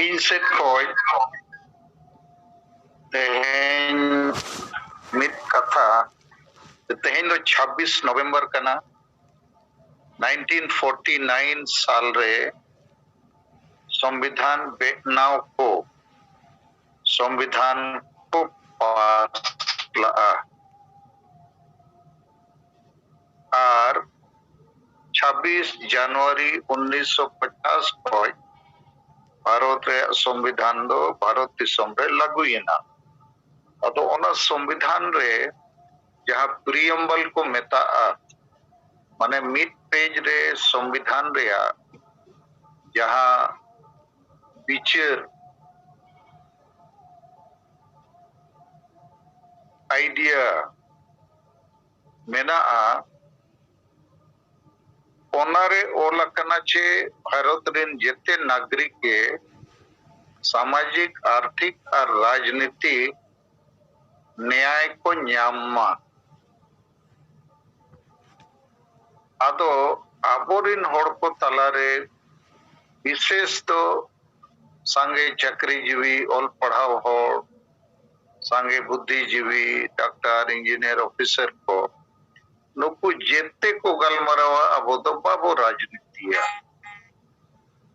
इन set खोज तेहेन मित कथा तेहेन 26 नवंबर कना 1949 साल रे संविधान बेनाव को संविधान को पास लगा और 26 जनवरी 1950 खोज भारत रे संविधान दो भारत दिसम रे लागुयेना अतो ओना संविधान रे जहां प्रियम्बल को मेता माने मिड पेज रे संविधान रे जहां बिचार आइडिया मेना ओनारे ओलकना चे भारत रेन जेते नागरिक के सामाजिक आर्थिक और राजनीतिक न्याय को न्यामा आदो आबोरिन होड़ को तलारे विशेष तो संगे चक्रीजीवी और पढ़ाव होड़ संगे बुद्धिजीवी डॉक्टर इंजीनियर ऑफिसर को नुकु जेते को गलमरावा अबो तो बाबो राजनीति है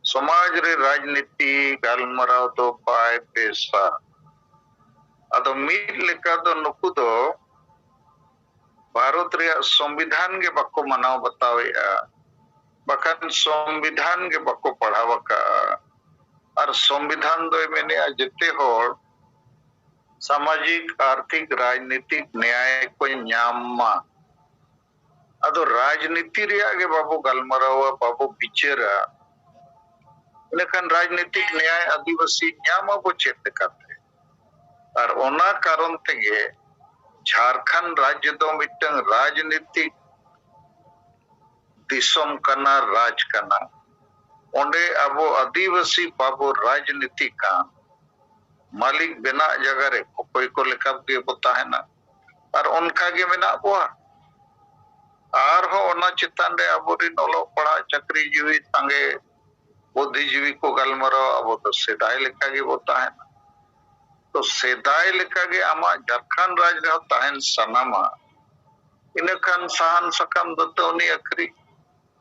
समाज रे राजनीति गलमराव तो पाए पेशा अदो मीट लेका तो नुकु दो भारत रे संविधान के बक्को मनाव बतावे बखन संविधान के बक्को पढ़ावा का और संविधान दो मैंने जेते होड़ सामाजिक आर्थिक राजनीतिक न्याय को न्यामा अदो राजनीति रे आगे बाबू गलमरावा बाबू बिचरा लेकिन राजनीतिक न्याय आदिवासी न्यामा बो चेत करते और ओना कारण तेगे झारखंड राज्य दो मिटंग राजनीतिक दिसम कना राज कना ओंडे अबो आदिवासी बाबू राजनीति का मालिक बेना जगह रे कोई को लेका के बोता है ना और उनका के मेना बुआ और हो ओना चितान रे अबोरिन ओलो पढ़ा चक्री जीवी संगे बुद्धिजीवी को गलमरो अब तो सेदाय लेका के बोता है ना तो सेदाय लेका के आमा झारखंड राज रे ताहन सनामा इनखान सहन सकम दतोनी अखरी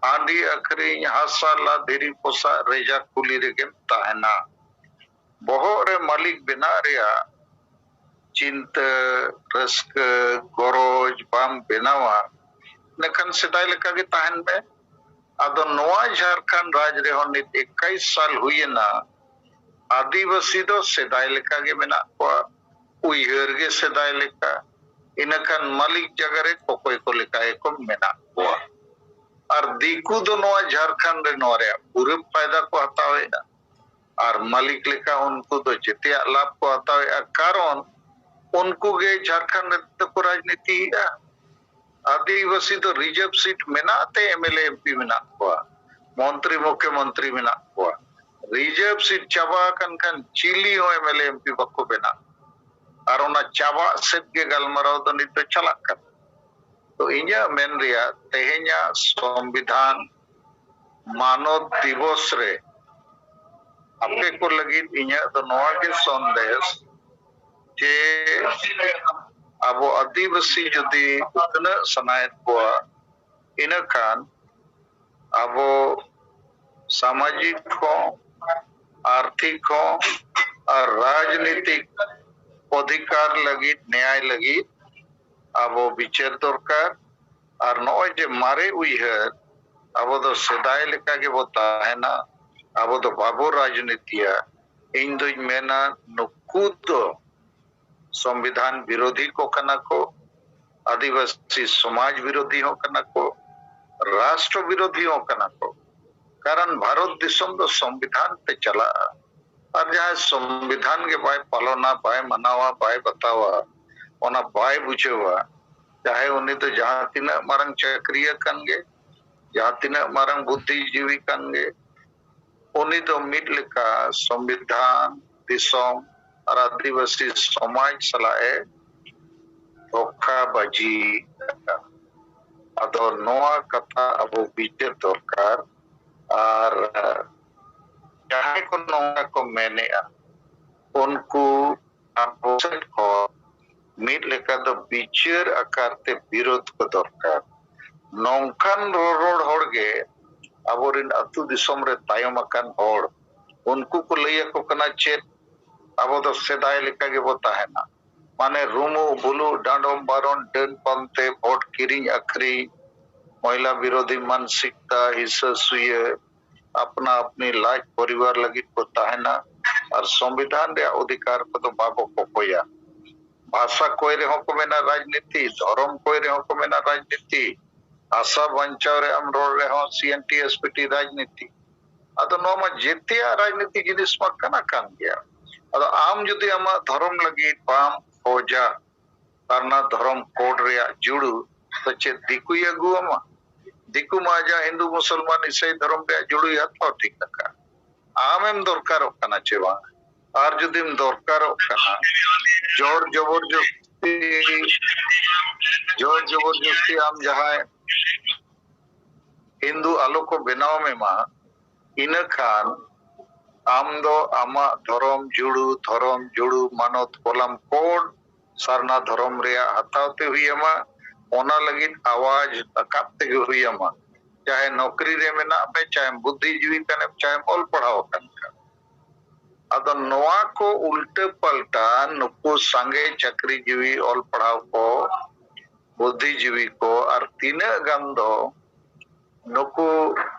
आंधी अखरी हासाला देरी पोसा रेजा कुली रे के ताहना बहुत रे मालिक बिना रिया चिंत रस्क गरोज बाम बेनावा नेखन सेदाय लेका के ताहन में आदो नवा झारखंड राज रे होनी 21 साल हुई ना आदिवासी दो सेदाय लेका के मेना को उइहर के सेदाय लेका इनखान मालिक जगह रे कोई को लेका एको मेना को और दिकु दो नवा झारखंड रे नोरे पूरे फायदा को हतावे ना और मालिक लेका उनको तो जेते लाभ को हतावे कारण उनको के झारखंड तो राजनीति है आदिवासी तो रिजर्व सीट मेनाते एमएलए एमपी मेना को मंत्री मुख्यमंत्री मेना को रिजर्व सीट चाबा कन चिली हो एमएलए एमपी बको बेना और ओना चाबा सेट के गलमराव तो नित चला कर तो इन्या मेन रिया तेहेnya संविधान मानव दिवस रे आपे को लगी इन्या तो नवा के संदेश जे अब आदिवासी जदि उतना सनायत को इनखान अब सामाजिक हो आर्थिक हो और राजनीतिक अधिकार लगी न्याय लगी अब विचार दरकार और नय जे मारे उइहर अब तो सेदाय लेका के बोता है ना अब तो बाबू राजनीतिया इन दो मेना नुकु तो संविधान विरोधी को कना को आदिवासी समाज विरोधी हो कना को राष्ट्र विरोधी हो कना को कारण भारत दिसम तो संविधान पे चला और जहाँ संविधान के बाय पालना बाय मनावा बाय बतावा ओना बाय बुझेवा चाहे उन्हें तो जहाँ तीना मारंग चक्रिय कनगे जहाँ तीना मारंग बुद्धिजीवी कनगे उन्हें तो मिट लेका संविधान दिसम और आदिवासी समाज सलाए धोखाबाजी अदो नोआ कथा अबो बीचे दरकार और जहां को नोंगा को मेनेआ उनको आबो सेट को मिट लेका दो बिचार आकारते विरोध को दरकार नौकान रोड होड़गे आबोरिन अतु दिसोम रे तायम अकान होड़ उनको को लैया को कना चेत आबो दो सेदाय लेका गे बो ताहेना माने रूमो बुलु डांडोम बारोन डन पंते वोट किरिंग अखरी महिला विरोधी मानसिकता हिस्सा सुये अपना अपनी लाज परिवार लगी को ताहेना और संविधान रे अधिकार को तो बाबो को कोया भाषा कोई रे को मेना राजनीति धर्म कोई रे को मेना राजनीति आशा बंचाव रे हम रोड रे हो सीएनटी एसपीटी राजनीति अतो नोमा जेतिया राजनीति जिनिस मा कना कान गया अतो आम जुदी आमा धर्म लगी पाम खोजा करना धर्म कोड रे जुड़ू तो चे दिकु यगु आमा दिकु माजा हिंदू मुसलमान ईसाई धर्म रे जुड़ू या तो ठीक का आम एम दरकार कना चेवा और जुदीम दरकार कना जोर जबरदस्ती आम जहां हिंदू आलो को बनाव में मा इन खान आम दो आमा धर्म जुड़ू मानत कोलम कोड सरना धर्म रे हतावते हुईमा ओना लगिन आवाज तकापते हुईमा चाहे नौकरी रे मेना पे चाहे बुद्धिजीवी कने चाहे ऑल पढ़ाओ कनका अदो नोआ को उल्टे पलटा नुको संगे चक्री जीवी ऑल पढ़ाओ को बुद्धिजीवी को और तीन गंदो नुको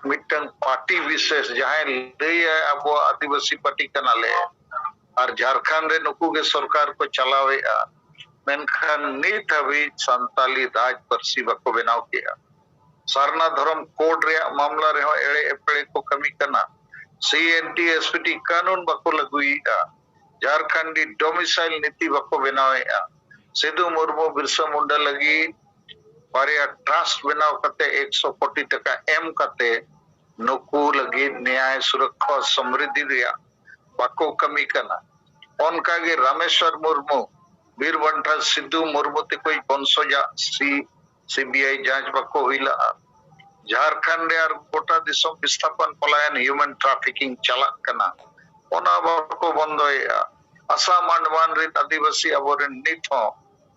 मिटन पार्टी विशेष जहां ले अब आदिवासी पार्टी कनाले और झारखंड रे नुको के सरकार को चलावे मेनखान नित हबी संताली राज परसी बको बनाव किया सरना धर्म कोड रे मामला रे एड़े एपड़े को कमी करना सीएनटी एसपीटी कानून बको लगुईगा झारखंडी डोमिसाइल नीति बको बनावेगा सिद्धू मुर्मू बिरसा मुंडा लगी बारिया ट्रस्ट बनाव कते 100 कोटी टका एम कते नुकु लगी न्याय सुरक्षा समृद्धि रिया बको कमी करना उनका के रामेश्वर मुर्मू बीरबंठा सिद्धू मुर्मू ते कोई 500 सीबीआई जांच बको हुईला झारखंड और गोटा दिसोम विस्थापन पलायन ह्यूमन ट्रैफिकिंग चला कना ओना बको बंदोया असम अंडमान रे आदिवासी अबोरेन निथो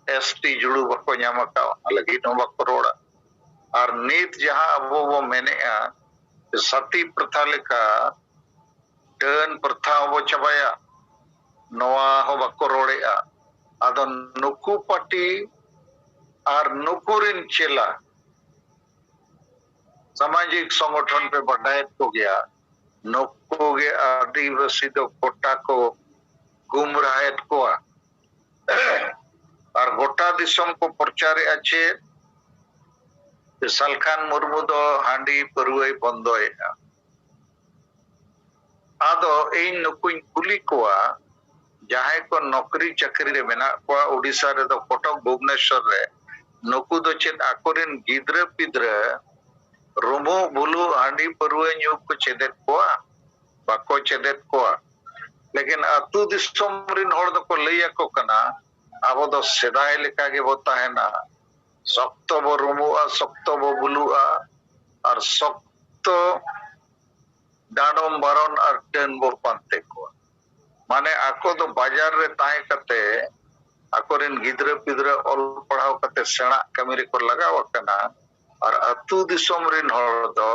एसटी जुड़ू बको न्यामका लगी नो बको रोड़ा और नीत जहां अबो वो मैंने सती प्रथा लेका टर्न प्रथा वो चबाया नोआ हो बको रोड़ेया आदो नुकु पार्टी और नुकुरिन चेला सामाजिक संगठन पे बढ़ाए तो गया नुकु के आदिवासी तो कोटा को गुमराह को और गोटा दिसम को प्रचार अच्छे सलखान मुर्मू दो हांडी परुई बंदोए आदो इन नुकुइन कुली कोआ जहां को नौकरी चाकरी रे मेना को ओडिसा रे दो कटक भुवनेश्वर रे नुकु दो चेत आकोरेन गिद्र पिद्र रुमो बुलु हांडी परुई न्यू को चेदेत कोआ बाको चेदेत कोआ लेकिन अतु दिसम रिन होड़ दो को लैया को कना आबो दो सेदाय लेका के बोता है ना सख्त बो रुमुआ सख्त बो बुलुआ और सख्त डाडोम बारोन और टेन बो पंते को माने आको दो बाजार रे ताहे कते आकोरिन गिद्र पिद्र ऑल पढ़ाव कते सेना कमेरे को लगाव कना और अतु दिसम रिन होड़ दो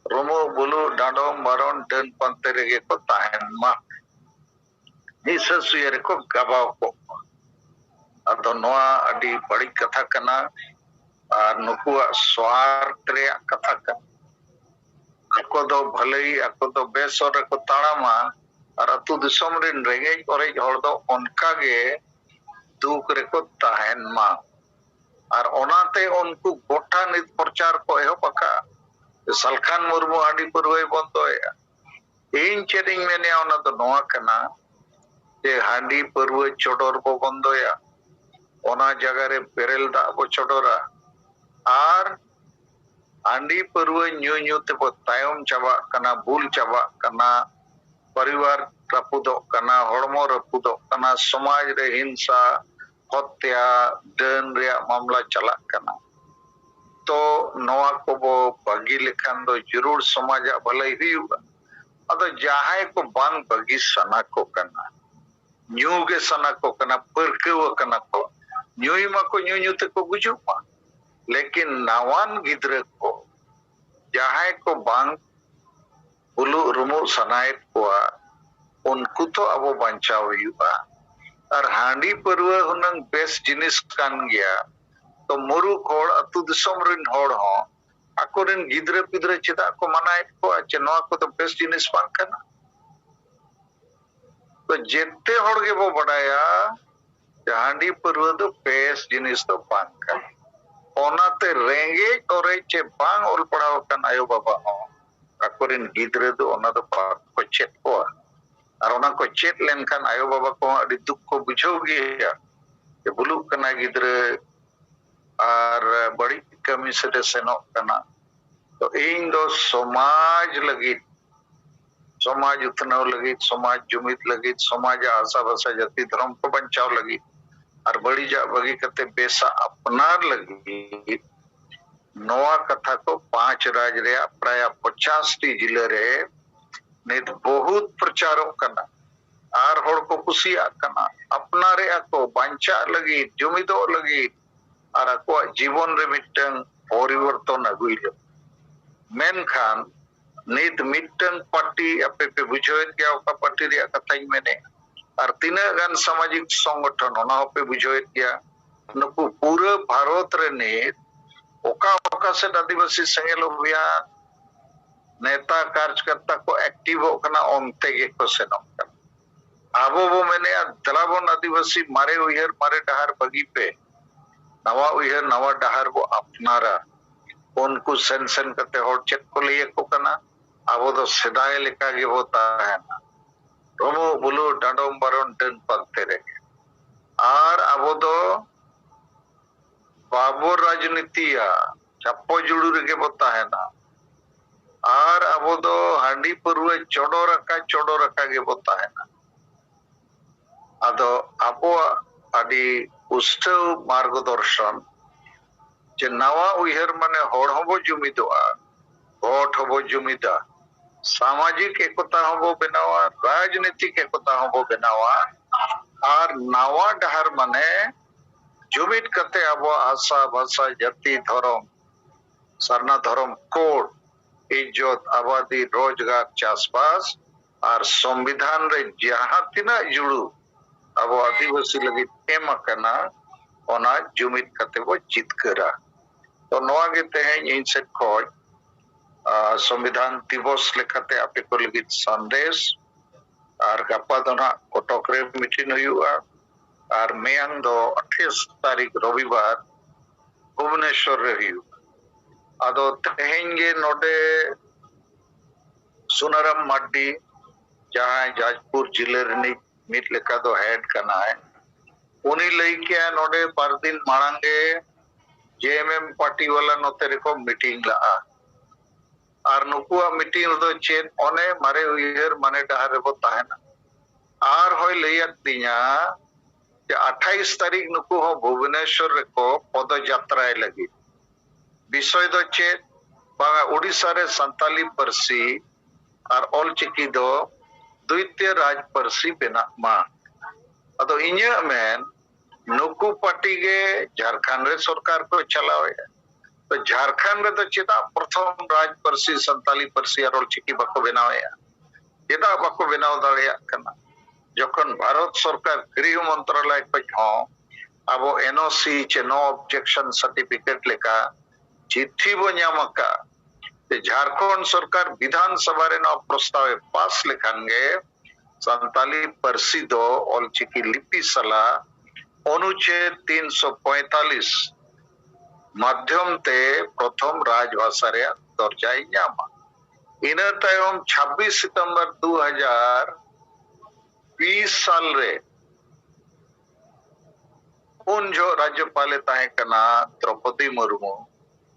रुमो बुलु डाडोम बारोन टेन पंते रे को ताहे मा निसा सुयर को गबाव को अदो नोआ अडी बड़ी कथा कना और नुकुआ स्वार्थ रे कथा कना ako do bhalai ako do besor ko ताड़ामा और अतु दिसम रिन रेगे और हड़ दो उनका गे दुख रे को ताहेन मा और ओनाते उनको गोटा नित प्रचार को एहो पका सलखान मुर्मू हांडी पुरवे बंदोया इन चेरिंग मेने ओना तो नोआ कना जे हांडी पुरवे चोडोर को बंदोया ओना जगह रे पेरेल दा को चोडोरा और हांडी पुरवे न्यू न्यू ते को तायम चाबा कना भूल चाबा कना परिवार रपुदो कना हड़मो रपुदो कना समाज रे हिंसा हत्या डन रे मामला चला कना तो नोआ को बो बागी लेखान दो जरूर समाज भलाई हुईगा अदो जहां को बांग बगी सना को कना न्यू के सना को कना परकेव कना को न्यूई मा को न्यू न्यू ते को गुजुमा लेकिन नावान गिद्रे को जहां को बांग बुलु रुमु सनायत कोआ उनको तो अब बचाव हुआ और हांडी परवा हुनंग बेस जिनिस कान गया तो मुरुक होड़ अतु दिसम रिन होड़ हो अकोरिन गिद्रे पिद्रे चिदा को मनायत को अच्छे नवा को तो बेस जिनिस बांग करना तो जेते होड़ के वो बढ़ाया हांडी परवा तो बेस जिनिस तो बांग कर ओनाते रेंगे और चे बांग ओल पड़ाव कन आयो बाबा हो अकोरिन गिद्रे तो ओना तो को चेत को और ओना को चेत लेनखान आयो बाबा को अड़ी दुख को बुझाव गया कि बुलुक कना गिद्रे और बड़ी कमी से सेनो कना तो इन दो समाज लगी समाज उतनाव लगी समाज जुमित लगी समाज आशा भाषा जाति धर्म को बचाव लगी और बड़ी जा बगी करते बेसा अपनार लगी नवा कथा को 5 राज रे प्राय 50 जिले रे नित बहुत प्रचारों करना आर होड़ को कुसिया करना अपना रे को बांचा लगी जुमिदो लगी और को जीवन रे मिटन परिवर्तन अगुइल मेनखान नित मिटन पार्टी अपे पे बुझोयत गया ओका पार्टी रे कथाई मैंने और तीना गान सामाजिक संगठन ओना पे बुझोयत गया नुकु पूरे भारत रे नित ओका ओका से आदिवासी संगेल अभियान नेता कार्यकर्ता को एक्टिव होकना ओनते के को सेनो आबो वो मैंने दलाबन आदिवासी मारे उहर मारे डहार बगी पे नवा उहर नवा डहार वो अपनारा उनको सेंसन करते होड़ चेक को लिए को कना आबो दो सिदाय लेका के होता है ना रोमो बुलो डांडोम बारोन टन पलते रहे और आबो दो बाबो राजनीतिया चप्पो जुड़ू रे के होता है ना और आबो दो हांडी परवे चोडो रखा के होता है ना अदो आबो आदि उस्तव मार्गदर्शन जे नवा उहर माने होड़ होबो जुमिदोआ भोट होबो जुमिदा सामाजिक एकता होबो बनावा राजनीतिक एकता होबो बनावा और नवा डहार माने जुमिद करते आबो आशा भाषा जाति धर्म सरना धर्म कोड इज्जत आबादी रोजगार चाषबास और संविधान रे जहां तिना जुड़ू अब आदिवासी लगी एम करना ओना जुमिद करते वो चितकरा तो नवा के तेहें इन से खोज संविधान दिवस लेखाते आपे को लगी संदेश और गप्पा दोना कोटकरे मीटिंग हुआ और मेयंग दो 28 तारीख रविवार भुवनेश्वर रे हुआ अदो तेहें गे नोडे सुनाराम माड्डी जहां जाजपुर जिले रे मिट लेका दो हेड करना है उन्हीं लई के नोडे पर दिन मांगे जेएमएम पार्टी वाला नोते रे को मीटिंग ला और नुकुआ मीटिंग दो चेन ओने मारे उइहर माने डहार रे बोता है ना और होय लैयत दिया जे 28 तारीख नुकु हो भुवनेश्वर रे को पद यात्रा लगी विषय दो चेन बागा ओडिसा रे संताली परसी और ऑलचिकी दो द्वितीय राज परसी बेना मा अदो इन्या मेन नुकु पार्टी के झारखंड रे सरकार को चलावे तो झारखंड रे तो चिता प्रथम राज परसी संताली परसी और ऑलचिकी बको बनावे चिता बको बनाव दाड़िया कना जखन भारत सरकार गृह मंत्रालय को हो अब एनओसी चे नो ऑब्जेक्शन सर्टिफिकेट लेका चिट्ठी बो न्यामका झारखंड सरकार विधानसभा रे न प्रस्ताव पास लेखानगे संताली परसी दो ऑलचिकी लिपि सला अनुच्छेद 345 माध्यम ते प्रथम राजभाषा रे दर्जाई न्यामा इना तायम 26 सितंबर 2020 साल रे उन जो राज्यपाल ताहे कना द्रौपदी मुर्मू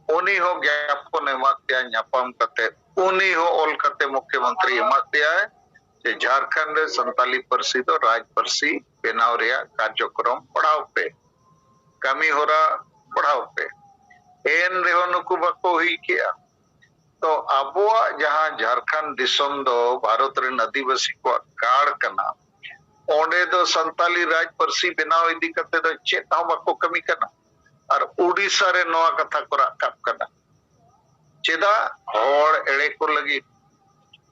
उनी हो ज्ञापन एमात्या न्यापम कते उनी हो ओल कते मुख्यमंत्री एमात्या जे झारखंड रे संताली परसी तो राज परसी बेनाव रे कार्यक्रम पढ़ाव पे कमी होरा पढ़ाव पे एन रे नुकु बको हुई किया तो अबुआ जहां झारखंड दिसम दो भारत रे आदिवासी को गाड़ कना ओंडे दो संताली राज परसी बनाव इदी कते दो चेत हूं बाको कमी कना और उड़ीसा रे नवा कथा को राकाब कना चेदा होड़ एड़े को लगी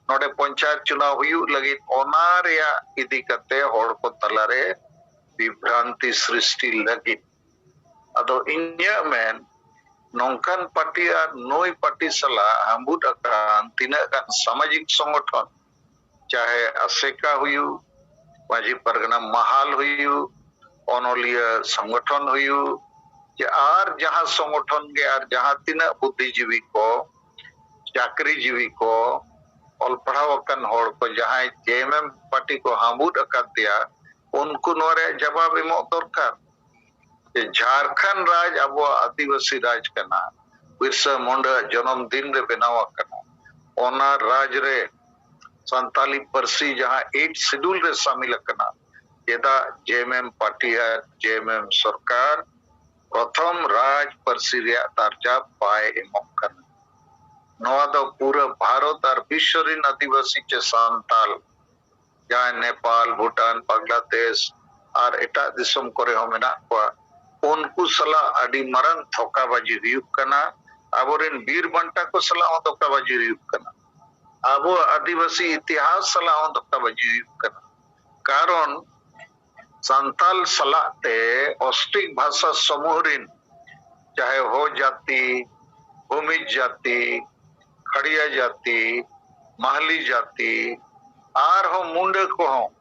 नोडे पंचायत चुनाव हुयु लगी ओना रेया इदी कते होड़ को तलारे विभ्रांति सृष्टि लगी अदो इन्या मेन नौकान पार्टी और नई पार्टी सला हम्बुट अकान तीना गान सामाजिक संगठन चाहे आसेका हुयु माजी परगना महाल हुयु ओनोलिया संगठन हुयु जे आर जहां संगठन के आर जहां तीना बुद्धिजीवी को चाकरीजीवी को ऑल पढ़ावकन होड़ को जहां जेएमएम पार्टी को हम्बुट अकादिया उनको नोरे जवाब एमो दरकार झारखंड राज अब आदिवासी राज कना बिरसा मुंडा जन्मदिन रे बनावा कना ओना राज रे संताली परसी जहां 8 शेड्यूल रे शामिल कना जेदा जेएमएम पार्टी है जेएमएम सरकार प्रथम राज परसी रे दर्जा पाए एमकन नवा दो पूरा भारत और विश्व रे आदिवासी चे संताल जहां नेपाल भूटान बांग्लादेश और एटा दिसम करे हो मेना को उनको सला अडी मरन थोकाबाजी हुयुक कना अबोरेन वीर बंटा को सला थोकाबाजी हुयुक कना अबो आदिवासी इतिहास सला थोकाबाजी हुयुक कना कारण संताल सलाते ऑस्टिक भाषा समूह रिन चाहे हो जाति भूमि जाति खड़िया जाति महली जाति आर हो मुंडे को हो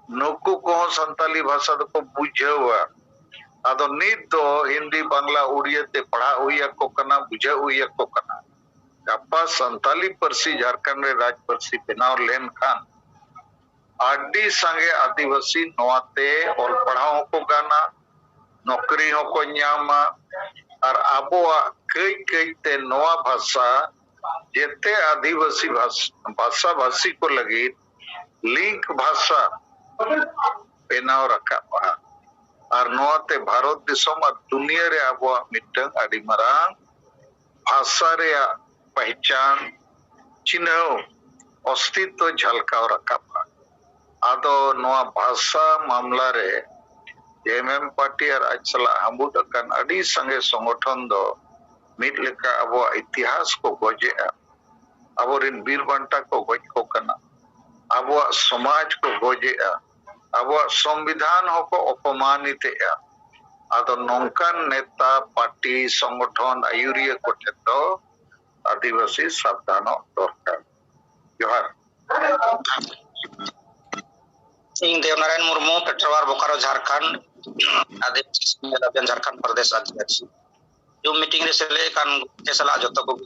नुकु को हो संताली भाषा को बुझेवा आदो नित दो हिंदी बांग्ला उड़िया ते पढ़ा हुई को कना बुझे हुई को कना गप्पा संताली परसी झारखंड रे राज परसी बनाव लेन खान आडी संगे आदिवासी नोते और पढ़ाओ को गाना नौकरी हो को न्यामा और आबोआ कई कई ते नवा भाषा जेते आदिवासी भाषा भाषी को लगी लिंक भाषा बनाव रखा पा और नोते भारत दिसम और दुनिया रे आबो मिटंग आदि मरांग भाषा रे पहचान चिन्ह अस्तित्व झलकाव रखा आदो नोआ भाषा मामला रे एमएम पार्टी और अचला हम्बुट अकान आदि संगे संगठन दो मिट लेका आबो इतिहास को गोजे आबो रिन वीर बंटा को गोज को कना आबो समाज को गोजे अब संविधान को अपमानित आदो नौकान नेता पार्टी संगठन आयुरिया को तो आदिवासी सावधान दरकार जोहार सिंह देवनारायण मुर्मू पेट्रोवार बोकारो झारखंड आदिवासी सम्मेलन अभियान झारखंड प्रदेश अध्यक्ष जो मीटिंग रे सेले कान के सला जतो को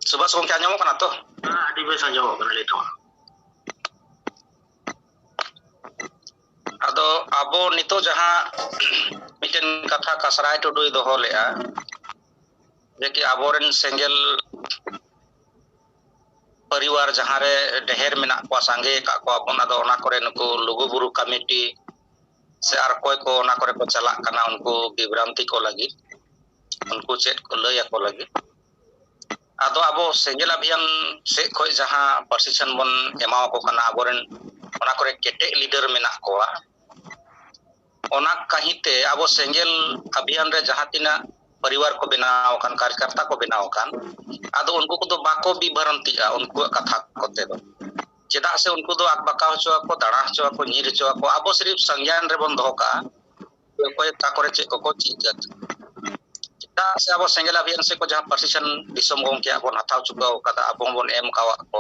सुबह सुबह क्या आंजमो कना तो आदिवासी आंजमो कना लेतो आदो आबो नितो जहां मिटन कथा कसराय टुडुई दोहो लेआ जे कि आबोरेन सेंगेल परिवार जहां रे ढेर मेना को संगे का को अपना दो ओना करे नुको लुगु बुरु कमिटी से आर कोई को ओना करे को चला कना उनको विभ्रांति को लगी उनको चेक को लया को लगी आदो आबो सेंगेल अभियान से खोय जहां प्रशिक्षण बन एमाव को कना आबोरेन ओना करे केटे लीडर मेना कोआ ओना कहिते आबो सेंगेल अभियान रे जहां तिना परिवार को बनाव कान कार्यकर्ता को बनाव कान आदो उनको को तो बाको विभ्रांतिया उनको कथा कोते दो चेदा से उनको दो आकबाका होचो को दाड़ा होचो को नीर होचो को आबो सिर्फ संज्ञान रे बन दोका कोई ता करे चे को चीज चेदा से आबो सेंगेल अभियान से को जहां प्रशिक्षण दिसम गोंके आबो हताव चुकाव कदा आबो बन एम कावा को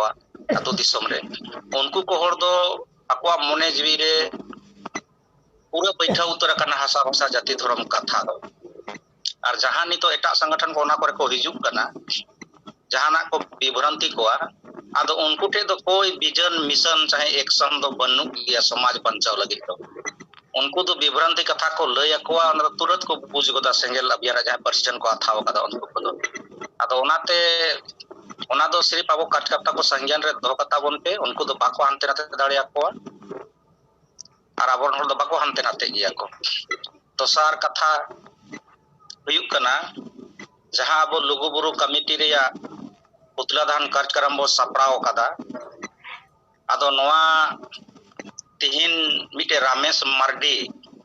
अतो दिसम रे उनको को होर दो अकवा मने जीवी रे पूरा बैठा उतर कना हासा भाषा जाति धर्म कथा दो और जहां नितो एटा संगठन को ओना करे को हिजुक कना जहाना को विभ्रांति को आदो उनको टे दो कोई विजन मिशन चाहे एक्शन दो बन्नु या समाज बचाव लगी तो उनको तो विभ्रांति कथा को लय को तुरंत को बुझ गोदा सेंगेल अभियान जहां प्रशिक्षण को अथाव कदा उनको को दो आदो ओनाते ओना दो सिर्फ आबो कार्यकर्ता को संज्ञान रे दो कथा बन पे उनको दो बाको हानते नाते दाड़िया को और आबो दो बाको हानते नाते गिया को दोसार कथा हुयुग कना जहां अब लुगु बुरु कमिटी रेया पुतला दहन कार्यक्रम बो सापड़ाव कदा आदो नोआ तिहिन मिटे रामेश मार्डी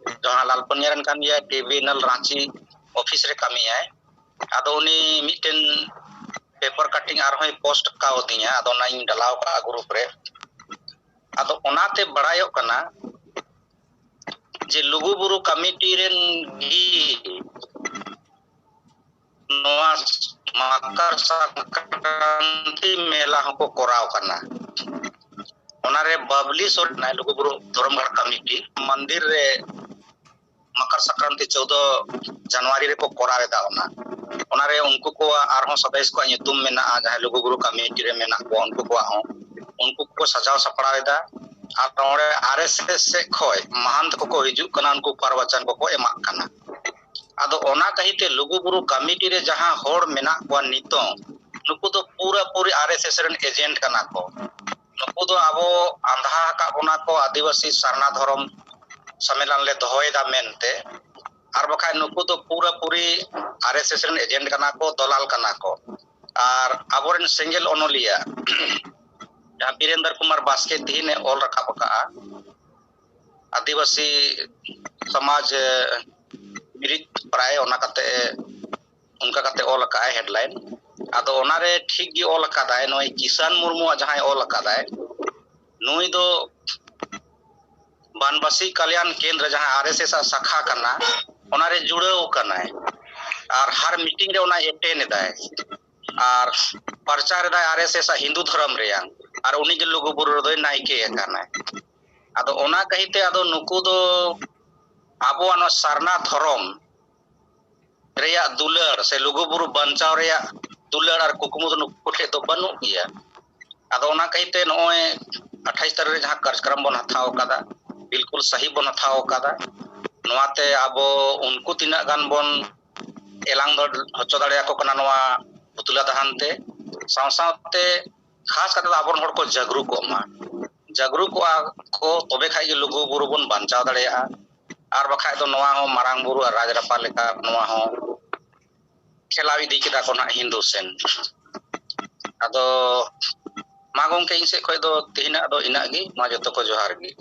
जहां लालपनिया रन कान गया ट्रिब्यूनल रांची ऑफिस रे कमी है आदो उनी मिटेन पेपर कटिंग आर पोस्ट का दिया आदो ना इन डलाव का ग्रुप रे आदो ओनाते बड़ायो कना जे लुगु बुरु कमिटी रेन गी नोआ मकर संक्रांति मेला हमको कोराव करना ओनारे बबली सोना लुगु बुरु धर्मगढ़ कमिटी मंदिर रे मकर संक्रांति 14 जनवरी रे को कोरावे दा ओनारे उनको को आरहों सदस्य को युतुम मेना जहां लुगु बुरु कमिटी रे मेना को उनको को सजाव सपड़ावे दा आर आरएसएस से खोय महंत को हिजु कना उनको प्रवचन को एमा कना आदो ओना कहिते लुगु बुरु कमिटी रे जहां होड़ मेना को नितो नुकु तो पूरा पूरी आरएसएस रन एजेंट कना को नुकु तो आबो आंधा का बोना को आदिवासी सरना धर्म सम्मेलन ले दोहयदा मेनते आर बखाय नुकु तो पूरा पूरी आरएसएस रन एजेंट कना को दलाल कना को आर आबोरन सिंगल ओनोलिया जहां वीरेंद्र कुमार बास्के तीने ऑल रखा बका आदिवासी समाज बिरित प्राय ओना कते उनका कते ऑल का हेडलाइन आदो ओनारे ठीक गी ऑल का दाय नोय किसान मुर्मू जहां ऑल का दाय नुई दो बनवासी कल्याण केंद्र जहां आरएसएस शाखा कना ओनारे जुड़ाव कना और हर मीटिंग रे ओना एटेन दाय और प्रचार दाय आरएसएस हिंदू धर्म रे और उनी जे लोगो बुरु दो नाइके कना आदो ओना कहिते आदो नुकु दो आबो अनो सरना धर्म रेया दुलर से लुगु बुरु बंचाव रेया दुलर और कुकुमु दो नुकु ठे तो बनु गया आदो ओना कहिते नोय 28 तारीख रे जहां कार्यक्रम बन हथाव कदा बिल्कुल सही बन हथाव कदा नोआते आबो उनको तिना गान बन एलांग दो हचो दाड़िया को कना नोआ पुतला दहनते सावसावते खास करते आबोन हड़ को जागरूक को तबे खाइ गे लुगु बुरु बन बंचाव दाड़िया आर बखाय तो नोआ हो मारांग बुरु और राजरापा लेका नोआ हो खेलावी दी केदा को ना हिंदू सेन आदो मा गोंके इन से खय दो तिहिना दो इना गी मा जतो को जोहार गी।